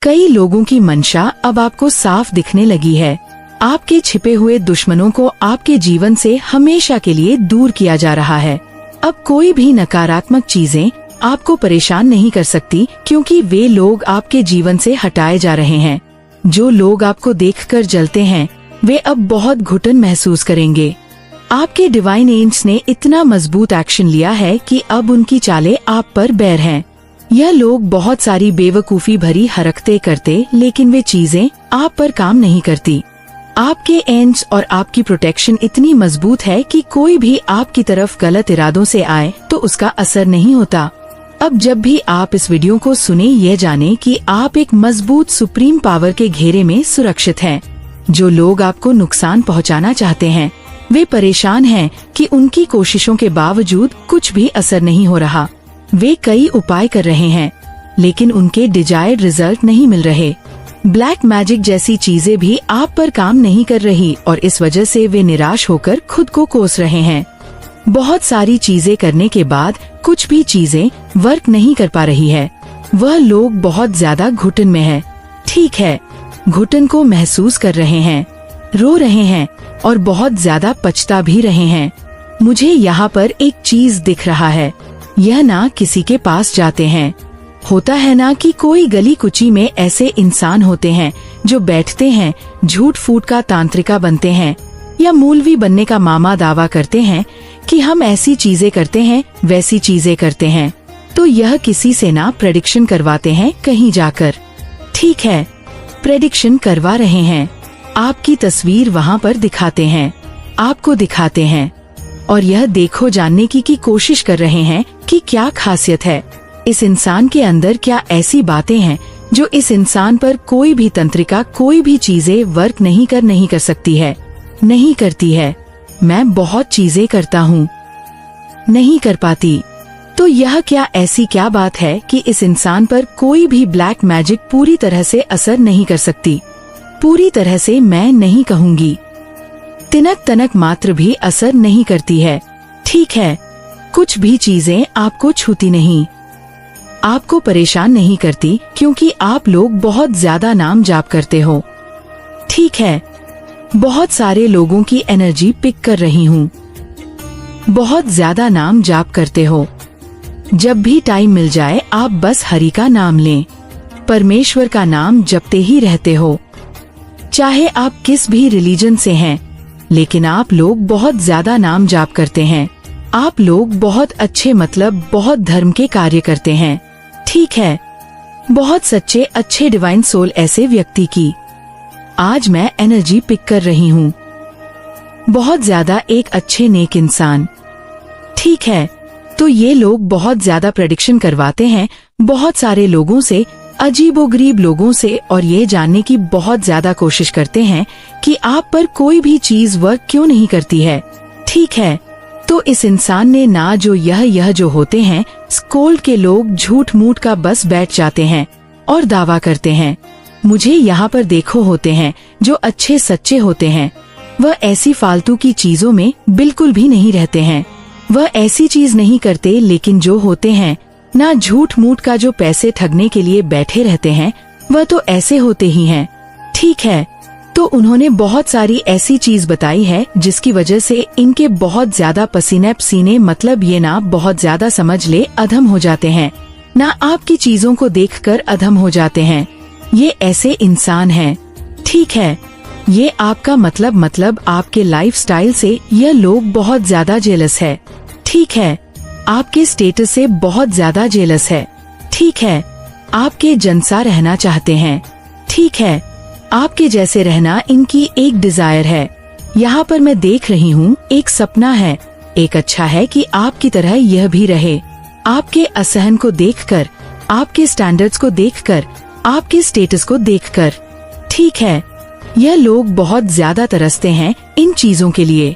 कई लोगों की मंशा अब आपको साफ दिखने लगी है। आपके छिपे हुए दुश्मनों को आपके जीवन से हमेशा के लिए दूर किया जा रहा है। अब कोई भी नकारात्मक चीजें आपको परेशान नहीं कर सकती, क्योंकि वे लोग आपके जीवन से हटाए जा रहे हैं। जो लोग आपको देखकर जलते हैं, वे अब बहुत घुटन महसूस करेंगे। आपके डिवाइन एंजल्स ने इतना मजबूत एक्शन लिया है कि अब उनकी चालें आप पर बैर हैं। यह लोग बहुत सारी बेवकूफी भरी हरकतें करते, लेकिन वे चीजें आप पर काम नहीं करती। आपके एंजल्स और आपकी प्रोटेक्शन इतनी मजबूत है कि कोई भी आपकी तरफ गलत इरादों से आए तो उसका असर नहीं होता। अब जब भी आप इस वीडियो को सुने, यह जाने कि आप एक मजबूत सुप्रीम पावर के घेरे में सुरक्षित हैं। जो लोग आपको नुकसान पहुंचाना चाहते हैं, वे परेशान हैं कि उनकी कोशिशों के बावजूद कुछ भी असर नहीं हो रहा। वे कई उपाय कर रहे हैं, लेकिन उनके डिजायर्ड रिजल्ट नहीं मिल रहे। ब्लैक मैजिक जैसी चीजें भी आप पर काम नहीं कर रही और इस वजह से वे निराश होकर खुद को कोस रहे हैं। बहुत सारी चीजें करने के बाद कुछ भी चीजें वर्क नहीं कर पा रही है। वह लोग बहुत ज्यादा घुटन में है। ठीक है, घुटन को महसूस कर रहे हैं, रो रहे हैं और बहुत ज्यादा पछता भी रहे हैं। मुझे यहाँ पर एक चीज दिख रहा है। यह ना किसी के पास जाते हैं। होता है ना कि कोई गली कुची में ऐसे इंसान होते हैं जो बैठते हैं, झूठ फूट का तांत्रिका बनते हैं या मौलवी बनने का मामा दावा करते हैं कि हम ऐसी चीजें करते हैं, वैसी चीजें करते हैं। तो यह किसी से ना प्रेडिक्शन करवाते हैं कहीं जाकर। ठीक है, प्रेडिक्शन करवा रहे हैं। आपकी तस्वीर वहाँ पर दिखाते हैं, आपको दिखाते हैं और यह देखो जानने की कोशिश कर रहे हैं कि क्या खासियत है इस इंसान के अंदर। क्या ऐसी बातें हैं जो इस इंसान पर कोई भी तंत्रिका, कोई भी चीजें वर्क नहीं कर सकती है, नहीं करती है। मैं बहुत चीजें करता हूँ, नहीं कर पाती। तो यह क्या ऐसी क्या बात है कि इस इंसान पर कोई भी ब्लैक मैजिक पूरी तरह से असर नहीं कर सकती? पूरी तरह से मैं नहीं कहूँगी, तिनक तनक मात्र भी असर नहीं करती है। ठीक है, कुछ भी चीजें आपको छूती नहीं, आपको परेशान नहीं करती, क्योंकि आप लोग बहुत ज्यादा नाम जाप करते हो। ठीक है, बहुत सारे लोगों की एनर्जी पिक कर रही हूँ। बहुत ज्यादा नाम जाप करते हो। जब भी टाइम मिल जाए आप बस हरि का नाम लें, परमेश्वर का नाम जपते ही रहते हो। चाहे आप किस भी रिलीजन से हैं, लेकिन आप लोग बहुत ज्यादा नाम जाप करते हैं। आप लोग बहुत अच्छे, मतलब बहुत धर्म के कार्य करते हैं। ठीक है, बहुत सच्चे अच्छे डिवाइन सोल ऐसे व्यक्ति की आज मैं एनर्जी पिक कर रही हूँ। बहुत ज्यादा एक अच्छे नेक इंसान। ठीक है, तो ये लोग बहुत ज्यादा प्रेडिक्शन करवाते हैं बहुत सारे लोगों से, अजीबोगरीब लोगों से, और ये जानने की बहुत ज्यादा कोशिश करते हैं कि आप पर कोई भी चीज वर्क क्यों नहीं करती है। ठीक है, तो इस इंसान ने ना जो यह जो होते हैं स्कोल्ड के लोग, झूठ मूठ का बस बैठ जाते हैं और दावा करते हैं। मुझे यहाँ पर देखो होते हैं जो अच्छे सच्चे होते हैं, वह ऐसी फालतू की चीजों में बिल्कुल भी नहीं रहते हैं। वह ऐसी चीज नहीं करते, लेकिन जो होते हैं ना झूठ मूठ का जो पैसे ठगने के लिए बैठे रहते हैं, वह तो ऐसे होते ही हैं। ठीक है, तो उन्होंने बहुत सारी ऐसी चीज बताई है जिसकी वजह से इनके बहुत ज्यादा पसीने, मतलब ये ना बहुत ज्यादा समझ ले अधम हो जाते हैं, ना आपकी चीजों को देखकर अधम हो जाते हैं। ये ऐसे इंसान हैं। ठीक है, ये आपका मतलब आपके लाइफस्टाइल से यह लोग बहुत ज्यादा जेलस है। ठीक है, आपके स्टेटस से बहुत ज्यादा जेलस है। ठीक है, आपके जनसा रहना चाहते हैं। ठीक है, आपके जैसे रहना इनकी एक डिजायर है। यहाँ पर मैं देख रही हूँ एक सपना है। एक अच्छा है कि आपकी तरह यह भी रहे। आपके असहन को देखकर, आपके स्टैंडर्ड्स को देखकर, आपके स्टेटस को देखकर। ठीक है, यह लोग बहुत ज्यादा तरसते हैं इन चीजों के लिए।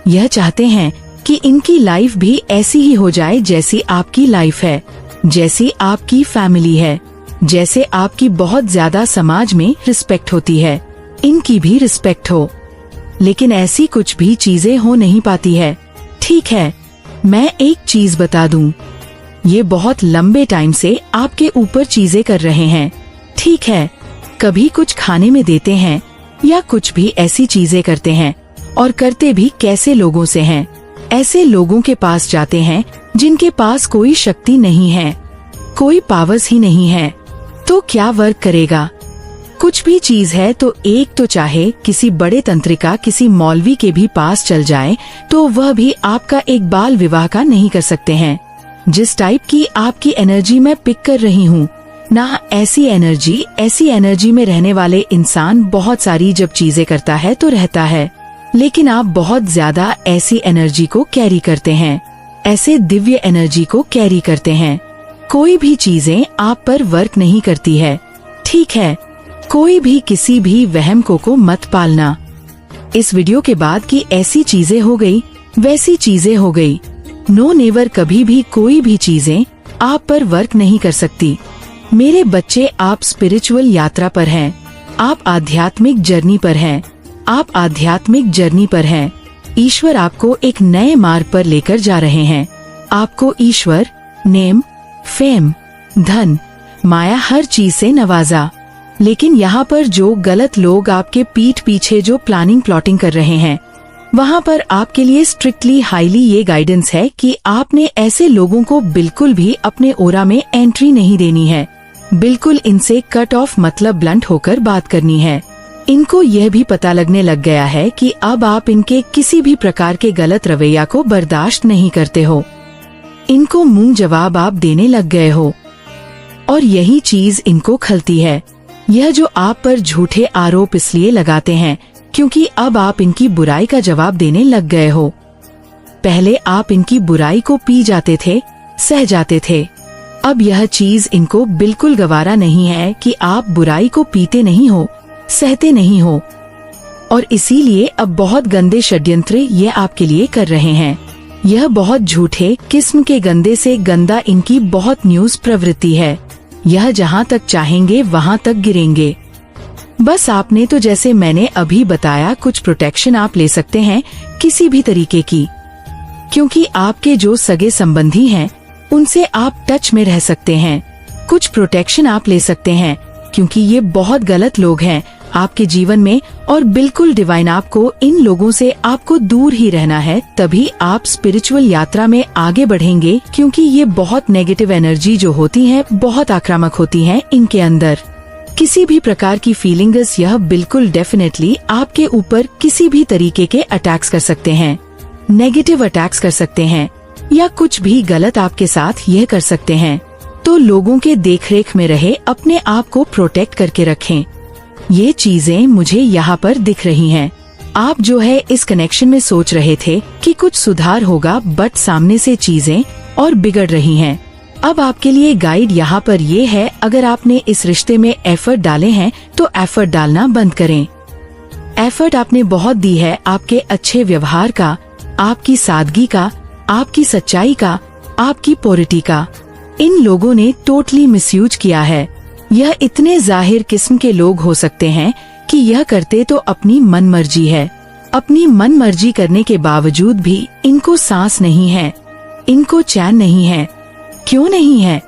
यह चाहते हैं कि इनकी लाइफ भी ऐसी ही हो जाए जैसी आपकी लाइफ है, जैसी आपकी फैमिली है, जैसे आपकी बहुत ज्यादा समाज में रिस्पेक्ट होती है, इनकी भी रिस्पेक्ट हो। लेकिन ऐसी कुछ भी चीजें हो नहीं पाती है। ठीक है, मैं एक चीज बता दूं, ये बहुत लंबे टाइम से आपके ऊपर चीजें कर रहे हैं। ठीक है, कभी कुछ खाने में देते हैं या कुछ भी ऐसी चीजें करते हैं, और करते भी कैसे लोगों से हैं। ऐसे लोगों के पास जाते हैं जिनके पास कोई शक्ति नहीं है, कोई पावर्स ही नहीं है, तो क्या वर्क करेगा। कुछ भी चीज है तो एक तो चाहे किसी बड़े तंत्रिका, किसी मौलवी के भी पास चल जाए तो वह भी आपका एक बाल विवाह का नहीं कर सकते हैं। जिस टाइप की आपकी एनर्जी मैं पिक कर रही हूँ ना, ऐसी एनर्जी में रहने वाले इंसान बहुत सारी जब चीजें करता है तो रहता है, लेकिन आप बहुत ज्यादा ऐसी एनर्जी को कैरी करते हैं, ऐसे दिव्य एनर्जी को कैरी करते हैं। कोई भी चीजें आप पर वर्क नहीं करती है, ठीक है। कोई भी किसी भी वहम को मत पालना। इस वीडियो के बाद की ऐसी चीजें हो गई, वैसी चीजें हो गई, नो नेवर, कभी भी कोई भी चीजें आप पर वर्क नहीं कर सकती। मेरे बच्चे, आप स्पिरिचुअल यात्रा पर हैं, आप आध्यात्मिक जर्नी पर हैं, आप आध्यात्मिक जर्नी पर हैं। ईश्वर आपको एक नए मार्ग पर लेकर जा रहे हैं। आपको ईश्वर नेम, फेम, धन, माया, हर चीज से नवाजा। लेकिन यहाँ पर जो गलत लोग आपके पीठ पीछे जो प्लानिंग कर रहे हैं, वहाँ पर आपके लिए स्ट्रिक्टली हाईली ये गाइडेंस है कि आपने ऐसे लोगों को बिल्कुल भी अपने ओरा में एंट्री नहीं देनी है। बिल्कुल इनसे कट ऑफ, मतलब ब्लंट होकर बात करनी है। इनको यह भी पता लगने लग गया है कि अब आप इनके किसी भी प्रकार के गलत रवैया को बर्दाश्त नहीं करते हो। इनको मुंह जवाब आप देने लग गए हो, और यही चीज इनको खलती है। यह जो आप पर झूठे आरोप इसलिए लगाते हैं क्योंकि अब आप इनकी बुराई का जवाब देने लग गए हो। पहले आप इनकी बुराई को पी जाते थे, सह जाते थे। अब यह चीज इनको बिल्कुल गवारा नहीं है कि आप बुराई को पीते नहीं हो, सहते नहीं हो, और इसीलिए अब बहुत गंदे षड्यंत्र ये आपके लिए कर रहे हैं। यह बहुत झूठे किस्म के गंदे से गंदा इनकी बहुत न्यूज प्रवृत्ति है। यह जहाँ तक चाहेंगे वहाँ तक गिरेंगे। बस आपने तो जैसे मैंने अभी बताया, कुछ प्रोटेक्शन आप ले सकते हैं किसी भी तरीके की, क्योंकि आपके जो सगे संबंधी हैं उनसे आप टच में रह सकते हैं। कुछ प्रोटेक्शन आप ले सकते हैं क्योंकि ये बहुत गलत लोग हैं आपके जीवन में, और बिल्कुल डिवाइन आपको इन लोगों से आपको दूर ही रहना है। तभी आप स्पिरिचुअल यात्रा में आगे बढ़ेंगे, क्योंकि ये बहुत नेगेटिव एनर्जी जो होती है बहुत आक्रामक होती है इनके अंदर। किसी भी प्रकार की फीलिंग्स यह बिल्कुल डेफिनेटली आपके ऊपर किसी भी तरीके के अटैक्स कर सकते हैं, नेगेटिव अटैक्स कर सकते हैं, या कुछ भी गलत आपके साथ यह कर सकते हैं। तो लोगों के देखरेख में रहे, अपने आप को प्रोटेक्ट करके रखें। ये चीजें मुझे यहाँ पर दिख रही हैं। आप जो है इस कनेक्शन में सोच रहे थे कि कुछ सुधार होगा, बट सामने से चीजें और बिगड़ रही हैं। अब आपके लिए गाइड यहाँ पर ये है, अगर आपने इस रिश्ते में एफर्ट डाले हैं तो एफर्ट डालना बंद करें। एफर्ट आपने बहुत दी है आपके अच्छे व्यवहार का, आपकी सादगी का, आपकी सच्चाई का, आपकी प्योरिटी का। इन लोगों ने टोटली मिसयूज किया है। यह इतने जाहिर किस्म के लोग हो सकते हैं कि यह करते तो अपनी मन मर्जी है। अपनी मन मर्जी करने के बावजूद भी इनको सांस नहीं है, इनको चैन नहीं है। क्यों नहीं है?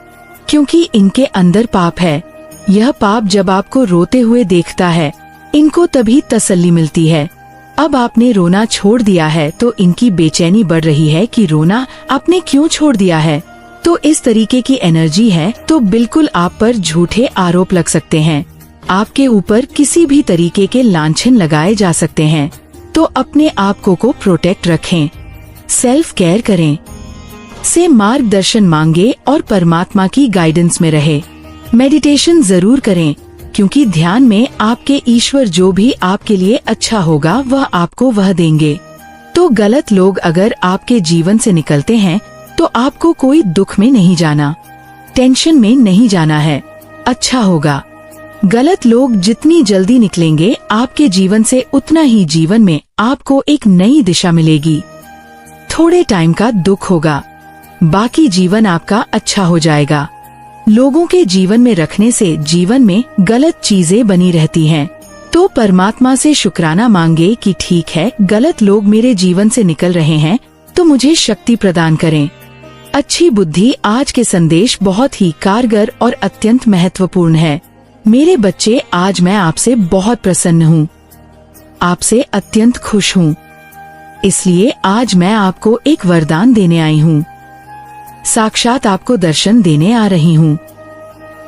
क्योंकि इनके अंदर पाप है। यह पाप जब आपको रोते हुए देखता है, इनको तभी तसल्ली मिलती है। अब आपने रोना छोड़ दिया है तो इनकी बेचैनी बढ़ रही है कि रोना आपने क्यों छोड़ दिया है। तो इस तरीके की एनर्जी है, तो बिल्कुल आप पर झूठे आरोप लग सकते हैं, आपके ऊपर किसी भी तरीके के लांछन लगाए जा सकते हैं। तो अपने आप को प्रोटेक्ट रखें, सेल्फ केयर करें, से मार्गदर्शन मांगे और परमात्मा की गाइडेंस में रहे। मेडिटेशन जरूर करें, क्योंकि ध्यान में आपके ईश्वर जो भी आपके लिए अच्छा होगा वह आपको वह देंगे। तो गलत लोग अगर आपके जीवन से निकलते हैं तो आपको कोई दुख में नहीं जाना, टेंशन में नहीं जाना है, अच्छा होगा। गलत लोग जितनी जल्दी निकलेंगे आपके जीवन से, उतना ही जीवन में आपको एक नई दिशा मिलेगी। थोड़े टाइम का दुख होगा, बाकी जीवन आपका अच्छा हो जाएगा। लोगों के जीवन में रखने से जीवन में गलत चीजें बनी रहती हैं। तो परमात्मा से शुक्राना मांगे कि ठीक है, गलत लोग मेरे जीवन से निकल रहे हैं तो मुझे शक्ति प्रदान करें, अच्छी बुद्धि। आज के संदेश बहुत ही कारगर और अत्यंत महत्वपूर्ण है। मेरे बच्चे, आज मैं आपसे बहुत प्रसन्न हूँ, आपसे अत्यंत खुश हूँ। इसलिए आज मैं आपको एक वरदान देने आई हूँ, साक्षात आपको दर्शन देने आ रही हूँ।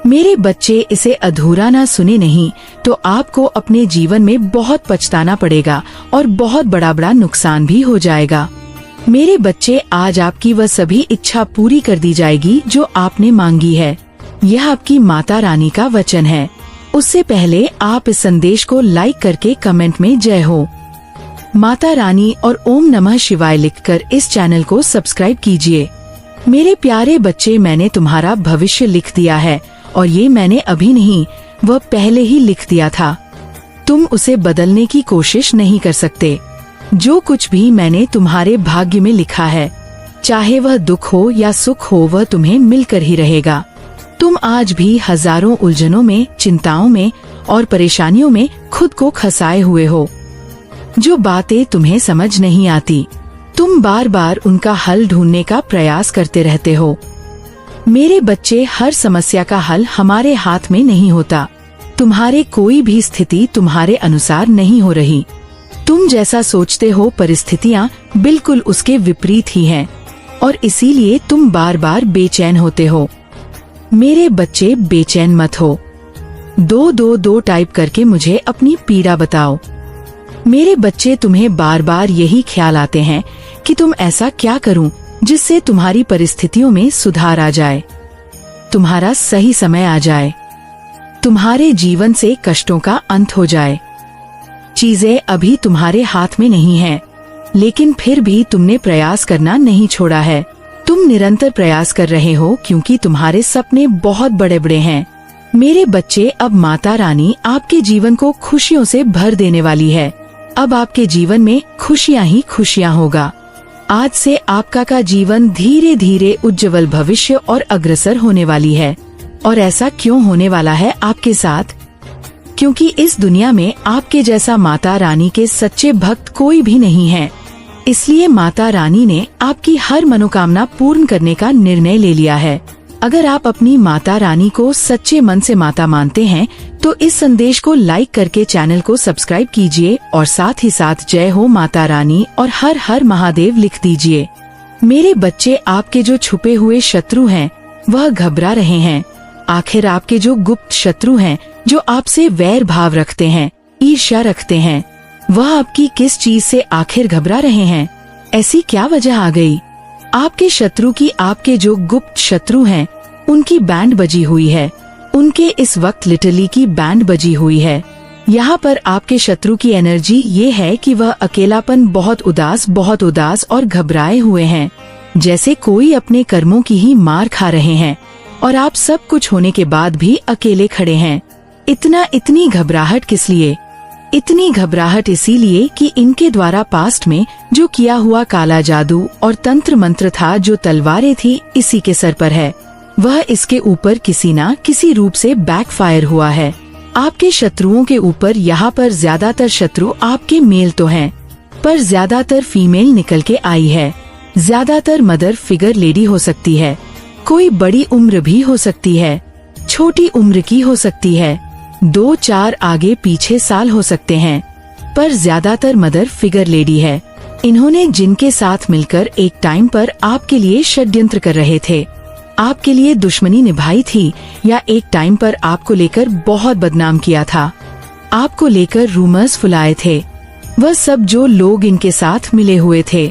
मेरे बच्चे, इसे अधूरा ना सुने नहीं तो आपको अपने जीवन में बहुत पछताना पड़ेगा और बहुत बड़ा नुकसान भी हो जाएगा। मेरे बच्चे, आज आपकी वह सभी इच्छा पूरी कर दी जाएगी जो आपने मांगी है। यह आपकी माता रानी का वचन है। उससे पहले आप इस संदेश को लाइक करके कमेंट में जय हो माता रानी और ओम नमः शिवाय लिखकर इस चैनल को सब्सक्राइब कीजिए। मेरे प्यारे बच्चे, मैंने तुम्हारा भविष्य लिख दिया है और ये मैंने अभी नहीं, वह पहले ही लिख दिया था। तुम उसे बदलने की कोशिश नहीं कर सकते। जो कुछ भी मैंने तुम्हारे भाग्य में लिखा है, चाहे वह दुख हो या सुख हो, वह तुम्हें मिलकर ही रहेगा। तुम आज भी हजारों उलझनों में, चिंताओं में और परेशानियों में खुद को खसाए हुए हो। जो बातें तुम्हें समझ नहीं आती, तुम बार बार उनका हल ढूंढने का प्रयास करते रहते हो। मेरे बच्चे, हर समस्या का हल हमारे हाथ में नहीं होता। तुम्हारे कोई भी स्थिति तुम्हारे अनुसार नहीं हो रही। तुम जैसा सोचते हो, परिस्थितियाँ बिल्कुल उसके विपरीत ही हैं और इसीलिए तुम बार बार बेचैन होते हो। मेरे बच्चे, बेचैन मत हो। 222 टाइप करके मुझे अपनी पीड़ा बताओ। मेरे बच्चे, तुम्हें बार बार यही ख्याल आते हैं कि तुम ऐसा क्या करूं जिससे तुम्हारी परिस्थितियों में सुधार आ जाए, तुम्हारा सही समय आ जाए, तुम्हारे जीवन से कष्टों का अंत हो जाए। चीजें अभी तुम्हारे हाथ में नहीं हैं, लेकिन फिर भी तुमने प्रयास करना नहीं छोड़ा है। तुम निरंतर प्रयास कर रहे हो क्योंकि तुम्हारे सपने बहुत बड़े बड़े हैं। मेरे बच्चे, अब माता रानी आपके जीवन को खुशियों से भर देने वाली है। अब आपके जीवन में खुशियाँ ही खुशियाँ होगा। आज से आपका का जीवन धीरे धीरे उज्जवल भविष्य और अग्रसर होने वाली है। और ऐसा क्यों होने वाला है आपके साथ? क्योंकि इस दुनिया में आपके जैसा माता रानी के सच्चे भक्त कोई भी नहीं है। इसलिए माता रानी ने आपकी हर मनोकामना पूर्ण करने का निर्णय ले लिया है। अगर आप अपनी माता रानी को सच्चे मन से माता मानते हैं तो इस संदेश को लाइक करके चैनल को सब्सक्राइब कीजिए और साथ ही साथ जय हो माता रानी और हर हर महादेव लिख दीजिए। मेरे बच्चे, आपके जो छुपे हुए शत्रु हैं वह घबरा रहे हैं। आखिर आपके जो गुप्त शत्रु हैं, जो आपसे वैर भाव रखते हैं, ईर्ष्या रखते हैं, वह आपकी किस चीज से आखिर घबरा रहे हैं? ऐसी क्या वजह आ गई? आपके शत्रु की, आपके जो गुप्त शत्रु हैं, उनकी बैंड बजी हुई है। उनके इस वक्त लिटरली की बैंड बजी हुई है। यहाँ पर आपके शत्रु की एनर्जी ये है कि वह अकेलापन, बहुत उदास और घबराए हुए हैं, जैसे कोई अपने कर्मों की ही मार खा रहे हैं और आप सब कुछ होने के बाद भी अकेले खड़े हैं। इतनी घबराहट किस लिए? इतनी घबराहट इसीलिए कि इनके द्वारा पास्ट में जो किया हुआ काला जादू और तंत्र मंत्र था, जो तलवारें थी, इसी के सर पर है। वह इसके ऊपर किसी न किसी रूप से बैकफायर हुआ है। आपके शत्रुओं के ऊपर यहाँ पर ज्यादातर शत्रु आपके मेल तो हैं, पर ज्यादातर फीमेल निकल के आई है। ज्यादातर मदर फिगर लेडी हो सकती है, कोई बड़ी उम्र भी हो सकती है, छोटी उम्र की हो सकती है, 2-4 आगे पीछे साल हो सकते हैं, पर ज्यादातर मदर फिगर लेडी है। इन्होंने जिनके साथ मिलकर एक टाइम पर आपके लिए षड्यंत्र कर रहे थे, आपके लिए दुश्मनी निभाई थी, या एक टाइम पर आपको लेकर बहुत बदनाम किया था, आपको लेकर रूमर्स फुलाए थे, वह सब जो लोग इनके साथ मिले हुए थे,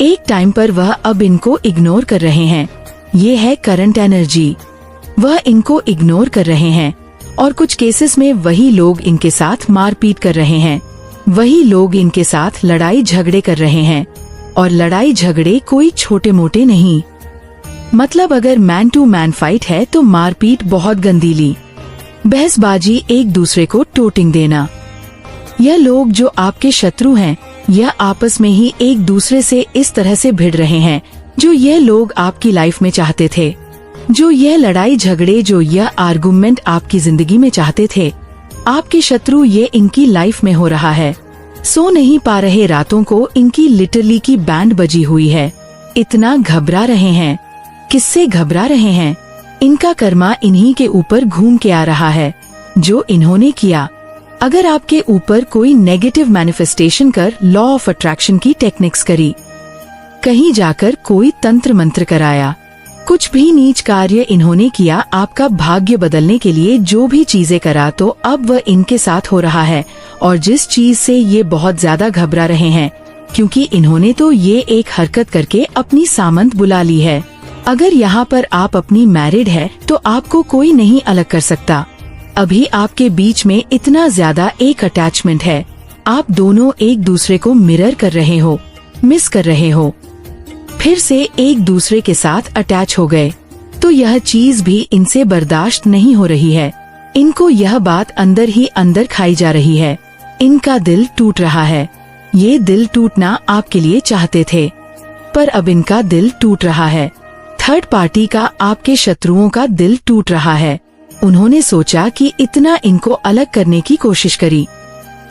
एक टाइम पर वह अब इनको इग्नोर कर रहे हैं। ये है करंट एनर्जी। वह इनको इग्नोर कर रहे हैं और कुछ केसेस में वही लोग इनके साथ मारपीट कर रहे हैं, वही लोग इनके साथ लड़ाई झगड़े कर रहे हैं। और लड़ाई झगड़े कोई छोटे मोटे नहीं, मतलब अगर मैन टू मैन फाइट है तो मारपीट बहुत गंदीली, बहसबाजी, एक दूसरे को टोटिंग देना। यह लोग जो आपके शत्रु हैं, यह आपस में ही एक दूसरे से इस तरह से भिड़ रहे हैं जो यह लोग आपकी लाइफ में चाहते थे, जो यह लड़ाई झगड़े, जो यह आर्गुमेंट आपकी जिंदगी में चाहते थे। आपके शत्रु ये इनकी लाइफ में हो रहा है। सो नहीं पा रहे रातों को, इनकी लिटरली की बैंड बजी हुई है। इतना घबरा रहे हैं। किससे घबरा रहे हैं? इनका कर्मा इन्हीं के ऊपर घूम के आ रहा है। जो इन्होंने किया। अगर आपके ऊपर कोई नेगेटिव मैनिफेस्टेशन कर लॉ ऑफ अट्रैक्शन की टेक्निक्स करी, कहीं जाकर कोई तंत्र मंत्र कराया, कुछ भी नीच कार्य इन्होंने किया आपका भाग्य बदलने के लिए जो भी चीजें करा, तो अब वह इनके साथ हो रहा है। और जिस चीज से ये बहुत ज्यादा घबरा रहे हैं, क्योंकि इन्होंने तो ये एक हरकत करके अपनी सामंत बुला ली है। अगर यहाँ पर आप अपनी मैरिड है तो आपको कोई नहीं अलग कर सकता। अभी आपके बीच में इतना ज्यादा एक अटैचमेंट है, आप दोनों एक दूसरे को मिरर कर रहे हो, मिस कर रहे हो, फिर से एक दूसरे के साथ अटैच हो गए। तो यह चीज भी इनसे बर्दाश्त नहीं हो रही है। इनको यह बात अंदर ही अंदर खाई जा रही है। इनका दिल टूट रहा है। ये दिल टूटना आपके लिए चाहते थे, पर अब इनका दिल टूट रहा है। थर्ड पार्टी का, आपके शत्रुओं का दिल टूट रहा है। उन्होंने सोचा कि इतना इनको अलग करने की कोशिश करी,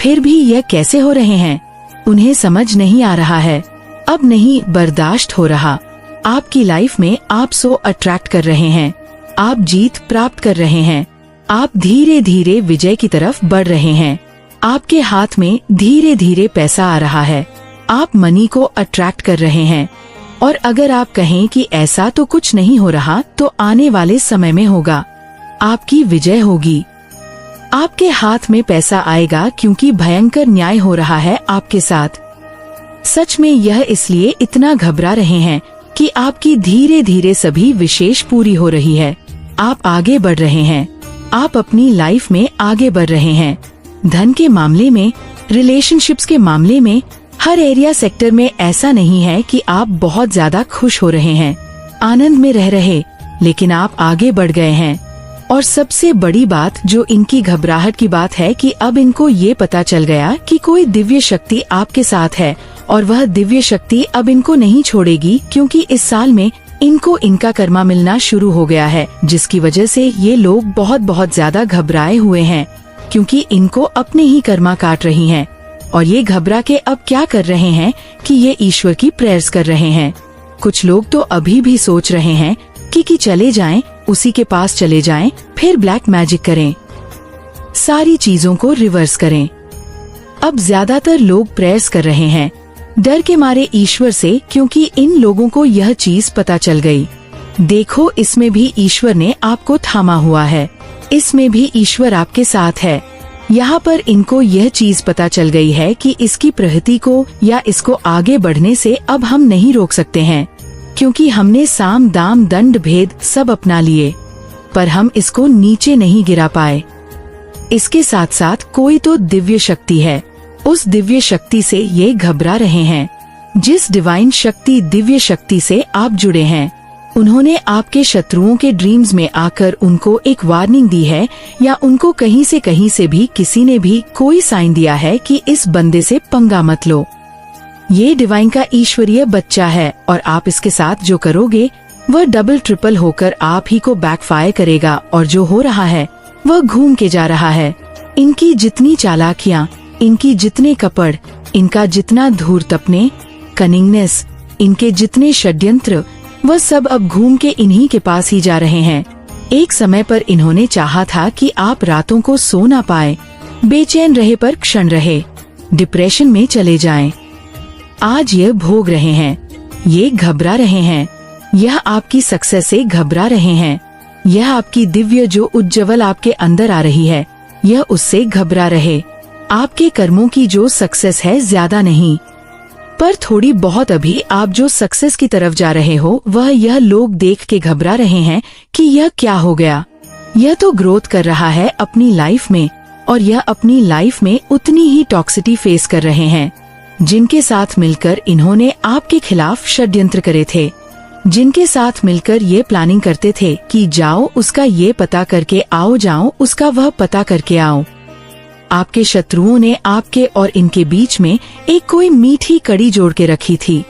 फिर भी यह कैसे हो रहे हैं, उन्हें समझ नहीं आ रहा है। अब नहीं बर्दाश्त हो रहा। आपकी लाइफ में आप सो अट्रैक्ट कर रहे हैं, आप जीत प्राप्त कर रहे हैं, आप धीरे धीरे विजय की तरफ बढ़ रहे हैं। आपके हाथ में धीरे धीरे पैसा आ रहा है, आप मनी को अट्रैक्ट कर रहे हैं। और अगर आप कहें कि ऐसा तो कुछ नहीं हो रहा, तो आने वाले समय में होगा, आपकी विजय होगी। आपके हाथ में पैसा आएगा, क्योंकि भयंकर न्याय हो रहा है आपके साथ। सच में यह इसलिए इतना घबरा रहे हैं कि आपकी धीरे धीरे सभी विशेष पूरी हो रही है। आप आगे बढ़ रहे हैं, आप अपनी लाइफ में आगे बढ़ रहे हैं। धन के मामले में, रिलेशनशिप्स के मामले में, हर एरिया सेक्टर में ऐसा नहीं है कि आप बहुत ज्यादा खुश हो रहे हैं, आनंद में रह रहे, लेकिन आप आगे बढ़ गए हैं। और सबसे बड़ी बात जो इनकी घबराहट की बात है कि अब इनको ये पता चल गया कि कोई दिव्य शक्ति आपके साथ है, और वह दिव्य शक्ति अब इनको नहीं छोड़ेगी, क्योंकि इस साल में इनको इनका कर्मा मिलना शुरू हो गया है, जिसकी वजह से ये लोग बहुत बहुत ज्यादा घबराए हुए हैं, क्योंकि इनको अपने ही कर्मा काट रही हैं। और ये घबरा के अब क्या कर रहे हैं कि ये ईश्वर की प्रेयर्स कर रहे हैं। कुछ लोग तो अभी भी सोच रहे हैं कि चले जाएं, उसी के पास चले जाएं, फिर ब्लैक मैजिक करें, सारी चीजों को रिवर्स करें। अब ज्यादातर लोग प्रेयर्स कर रहे हैं डर के मारे ईश्वर से, क्योंकि इन लोगों को यह चीज पता चल गई। देखो, इसमें भी ईश्वर ने आपको थामा हुआ है, इसमें भी ईश्वर आपके साथ है। यहाँ पर इनको यह चीज पता चल गई है कि इसकी प्रगति को या इसको आगे बढ़ने से अब हम नहीं रोक सकते हैं, क्योंकि हमने साम दाम दंड भेद सब अपना लिए, पर हम इसको नीचे नहीं गिरा पाए। इसके साथ साथ कोई तो दिव्य शक्ति है, उस दिव्य शक्ति से ये घबरा रहे हैं। जिस डिवाइन शक्ति, दिव्य शक्ति से आप जुड़े हैं, उन्होंने आपके शत्रुओं के ड्रीम्स में आकर उनको एक वार्निंग दी है, या उनको कहीं से भी किसी ने भी कोई साइन दिया है कि इस बंदे से पंगा मत लो। ये डिवाइन का ईश्वरीय बच्चा है, और आप इसके साथ जो करोगे वह डबल ट्रिपल होकर आप ही को बैकफायर करेगा। और जो हो रहा है वह घूम के जा रहा है। इनकी जितनी चालाकियाँ, इनकी जितने कपड़, इनका जितना धूर्तपने, कनिंगनेस, इनके जितने षड्यंत्र, वह सब अब घूम के इन्हीं के पास ही जा रहे हैं। एक समय पर इन्होंने चाहा था कि आप रातों को सो ना पाए, बेचैन रहे पर क्षण रहे, डिप्रेशन में चले जाएं। आज ये भोग रहे हैं, ये घबरा रहे हैं, यह आपकी सक्सेस से घबरा रहे हैं, यह आपकी दिव्य जो उज्ज्वल आपके अंदर आ रही है, यह उससे घबरा रहे। आपके कर्मों की जो सक्सेस है ज्यादा नहीं, पर थोड़ी बहुत अभी आप जो सक्सेस की तरफ जा रहे हो, वह यह लोग देख के घबरा रहे हैं कि यह क्या हो गया। यह तो ग्रोथ कर रहा है अपनी लाइफ में, और यह अपनी लाइफ में उतनी ही टॉक्सिटी फेस कर रहे हैं, जिनके साथ मिलकर इन्होंने आपके खिलाफ षड्यंत्र करे थे, जिनके साथ मिलकर ये प्लानिंग करते थे कि जाओ उसका ये पता करके आओ, जाओ उसका वह पता करके आओ। आपके शत्रुओं ने आपके और इनके बीच में एक कोई मीठी कड़ी जोड़ के रखी थी।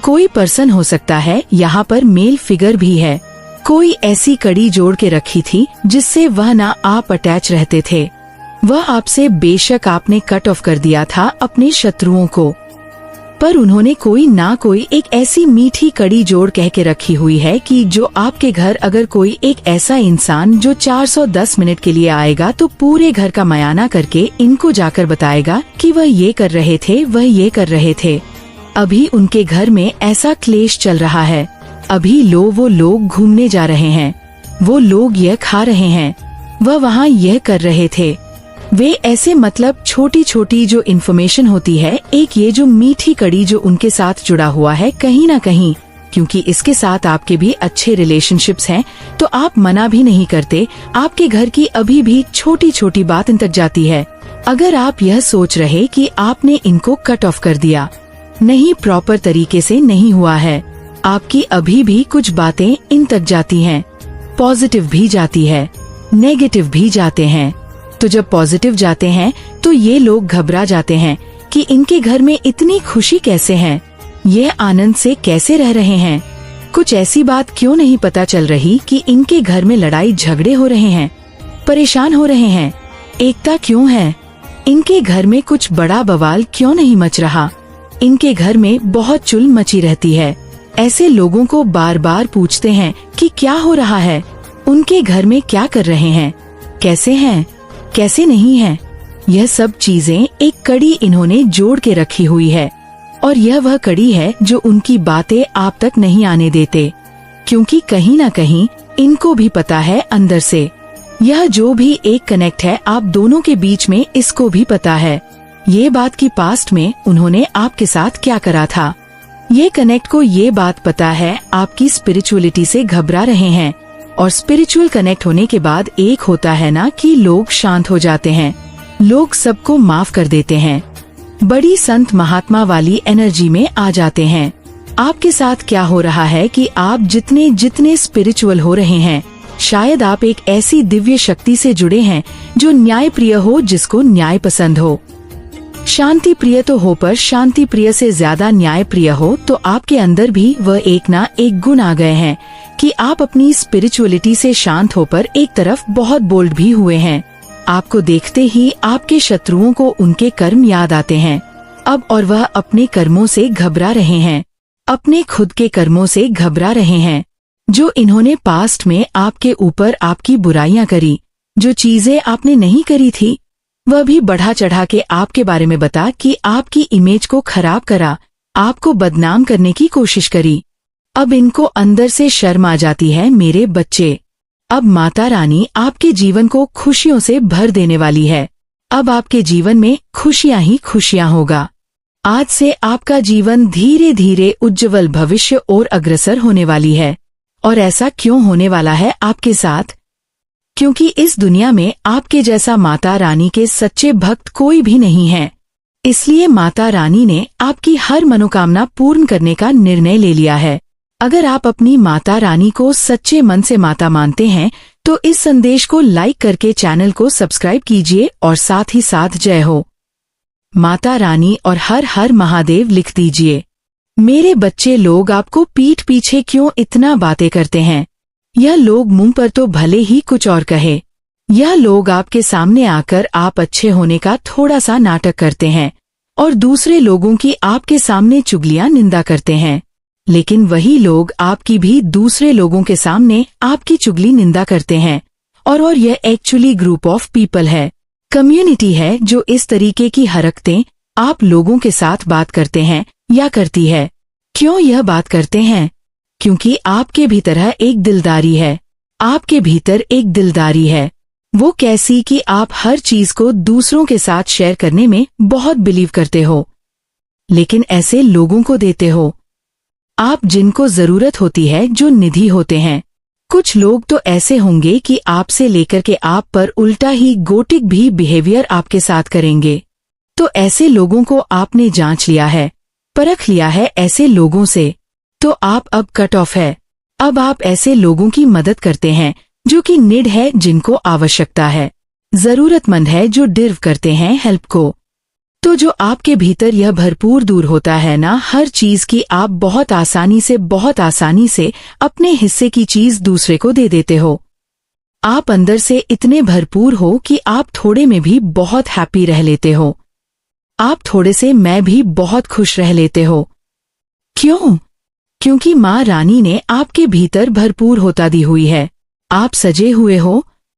कोई पर्सन हो सकता है, यहाँ पर मेल फिगर भी है, कोई ऐसी कड़ी जोड़ के रखी थी जिससे वह ना आप अटैच रहते थे। वह आपसे बेशक आपने कट ऑफ कर दिया था अपने शत्रुओं को, पर उन्होंने कोई ना कोई एक ऐसी मीठी कड़ी जोड़ कह के रखी हुई है कि जो आपके घर अगर कोई एक ऐसा इंसान जो 410 मिनट के लिए आएगा तो पूरे घर का मयाना करके इनको जाकर बताएगा कि वह ये कर रहे थे, वह ये कर रहे थे। अभी उनके घर में ऐसा क्लेश चल रहा है। अभी वो लोग घूमने जा रहे हैं, वो लोग यह खा रहे हैं, वह वहाँ यह कर रहे थे। वे ऐसे मतलब छोटी छोटी जो इन्फॉर्मेशन होती है, एक ये जो मीठी कड़ी जो उनके साथ जुड़ा हुआ है कहीं ना कहीं, क्योंकि इसके साथ आपके भी अच्छे रिलेशनशिप्स हैं, तो आप मना भी नहीं करते। आपके घर की अभी भी छोटी छोटी बात इन तक जाती है। अगर आप यह सोच रहे कि आपने इनको कट ऑफ कर दिया, नहीं, प्रॉपर तरीके से नहीं हुआ है, आपकी अभी भी कुछ बातें इन तक जाती हैं। पॉजिटिव भी जाती है, नेगेटिव भी जाते हैं। तो जब पॉजिटिव जाते हैं तो ये लोग घबरा जाते हैं कि इनके घर में इतनी खुशी कैसे है, ये आनंद से कैसे रह रहे हैं। कुछ ऐसी बात क्यों नहीं पता चल रही कि इनके घर में लड़ाई झगड़े हो रहे हैं, परेशान हो रहे हैं, एकता क्यों है, इनके घर में कुछ बड़ा बवाल क्यों नहीं मच रहा, इनके घर में बहुत चुल मची रहती है। ऐसे लोगों को बार बार पूछते हैं कि क्या हो रहा है, उनके घर में क्या कर रहे हैं, कैसे हैं, कैसे नहीं है। यह सब चीजें एक कड़ी इन्होंने जोड़ के रखी हुई है, और यह वह कड़ी है जो उनकी बातें आप तक नहीं आने देते, क्योंकि कहीं ना कहीं इनको भी पता है अंदर से। यह जो भी एक कनेक्ट है आप दोनों के बीच में, इसको भी पता है ये बात की पास्ट में उन्होंने आपके साथ क्या करा था। ये कनेक्ट को ये बात पता है आपकी स्पिरिचुअलिटी से घबरा रहे हैं, और स्पिरिचुअल कनेक्ट होने के बाद एक होता है ना कि लोग शांत हो जाते हैं, लोग सबको माफ कर देते हैं, बड़ी संत महात्मा वाली एनर्जी में आ जाते हैं। आपके साथ क्या हो रहा है कि आप जितने जितने स्पिरिचुअल हो रहे हैं, शायद आप एक ऐसी दिव्य शक्ति से जुड़े हैं जो न्याय प्रिय हो, जिसको न्याय पसंद हो। शांति प्रिय तो हो, पर शांति प्रिय से ज्यादा न्याय प्रिय हो। तो आपके अंदर भी वह एक ना एक गुण आ गए हैं कि आप अपनी स्पिरिचुअलिटी से शांत होकर एक तरफ बहुत बोल्ड भी हुए हैं। आपको देखते ही आपके शत्रुओं को उनके कर्म याद आते हैं अब, और वह अपने कर्मों से घबरा रहे हैं, अपने खुद के कर्मों से घबरा रहे हैं। जो इन्होंने पास्ट में आपके ऊपर आपकी बुराइयां करी, जो चीजें आपने नहीं करी थी, वह भी बढ़ा चढ़ा के आपके बारे में बता कि आपकी इमेज को खराब करा, आपको बदनाम करने की कोशिश करी। अब इनको अंदर से शर्म आ जाती है, मेरे बच्चे, अब माता रानी आपके जीवन को खुशियों से भर देने वाली है। अब आपके जीवन में खुशियां ही खुशियां होगा। आज से आपका जीवन धीरे धीरे उज्जवल भविष्य और अग्रसर होने वाली है। और ऐसा क्यों होने वाला है आपके साथ? क्योंकि इस दुनिया में आपके जैसा माता रानी के सच्चे भक्त कोई भी नहीं है। इसलिए माता रानी ने आपकी हर मनोकामना पूर्ण करने का निर्णय ले लिया है। अगर आप अपनी माता रानी को सच्चे मन से माता मानते हैं तो इस संदेश को लाइक करके चैनल को सब्सक्राइब कीजिए और साथ ही साथ जय हो माता रानी और हर हर महादेव लिख दीजिए। मेरे बच्चे, लोग आपको पीठ पीछे क्यों इतना बातें करते हैं? यह लोग मुंह पर तो भले ही कुछ और कहे, यह लोग आपके सामने आकर आप अच्छे होने का थोड़ा सा नाटक करते हैं और दूसरे लोगों की आपके सामने चुगलियां निंदा करते हैं। लेकिन वही लोग आपकी भी दूसरे लोगों के सामने आपकी चुगली निंदा करते हैं। और यह एक्चुअली ग्रुप ऑफ पीपल है, कम्युनिटी है, जो इस तरीके की हरकतें आप लोगों के साथ बात करते हैं या करती है। क्यों यह बात करते हैं? क्योंकि आपके भीतर एक दिलदारी है, आपके भीतर एक दिलदारी है। वो कैसी कि आप हर चीज को दूसरों के साथ शेयर करने में बहुत बिलीव करते हो, लेकिन ऐसे लोगों को देते हो आप जिनको जरूरत होती है, जो निधि होते हैं। कुछ लोग तो ऐसे होंगे कि आपसे लेकर के आप पर उल्टा ही गोटिक भी बिहेवियर आपके साथ करेंगे। तो ऐसे लोगों को आपने जांच लिया है, परख लिया है ऐसे लोगों से, तो आप अब कट ऑफ है। अब आप ऐसे लोगों की मदद करते हैं जो कि नीड है, जिनको आवश्यकता है, जरूरतमंद है, जो डिर्व करते हैं हेल्प को। तो जो आपके भीतर यह भरपूर दूर होता है ना हर चीज की, आप बहुत आसानी से अपने हिस्से की चीज दूसरे को दे देते हो। आप अंदर से इतने भरपूर हो कि आप थोड़े में भी बहुत हैप्पी रह लेते हो। आप थोड़े से मैं भी बहुत खुश रह लेते हो। क्यों? क्योंकि माँ रानी ने आपके भीतर भरपूर होता दी हुई है। आप सजे हुए हो,